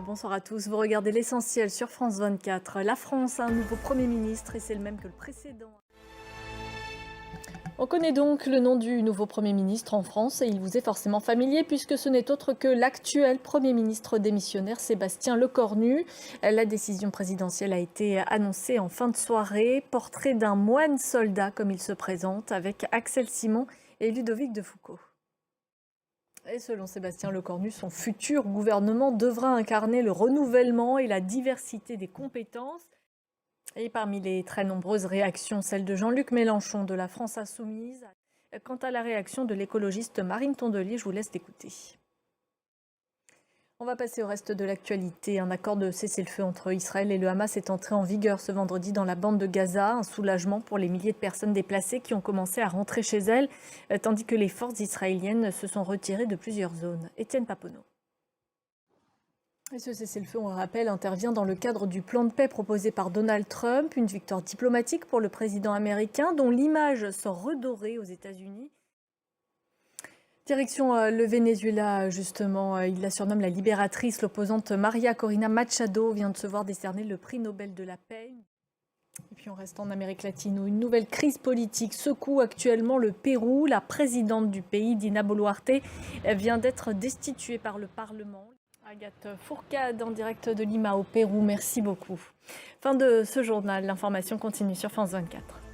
Bonsoir à tous, vous regardez l'essentiel sur France 24. La France a un nouveau Premier ministre et c'est le même que le précédent. On connaît donc le nom du nouveau Premier ministre en France et il vous est forcément familier puisque ce n'est autre que l'actuel Premier ministre démissionnaire Sébastien Lecornu. La décision présidentielle a été annoncée en fin de soirée. Portrait d'un moine soldat comme il se présente avec Axel Simon et Ludovic de Foucauld. Et selon Sébastien Lecornu, son futur gouvernement devra incarner le renouvellement et la diversité des compétences. Et parmi les très nombreuses réactions, celle de Jean-Luc Mélenchon de la France Insoumise. Quant à la réaction de l'écologiste Marine Tondelier, je vous laisse l'écouter. On va passer au reste de l'actualité. Un accord de cessez-le-feu entre Israël et le Hamas est entré en vigueur ce vendredi dans la bande de Gaza. Un soulagement pour les milliers de personnes déplacées qui ont commencé à rentrer chez elles, tandis que les forces israéliennes se sont retirées de plusieurs zones. Étienne Paponneau. Et ce cessez-le-feu, on le rappelle, intervient dans le cadre du plan de paix proposé par Donald Trump, une victoire diplomatique pour le président américain dont l'image sort redorée aux États-Unis. Direction le Venezuela, justement, il la surnomme la libératrice. L'opposante Maria Corina Machado vient de se voir décerner le prix Nobel de la paix. Et puis on reste en Amérique latine où une nouvelle crise politique secoue actuellement le Pérou. La présidente du pays, Dina Boluarte, vient d'être destituée par le Parlement. Agathe Fourcade en direct de Lima au Pérou, merci beaucoup. Fin de ce journal, l'information continue sur France 24.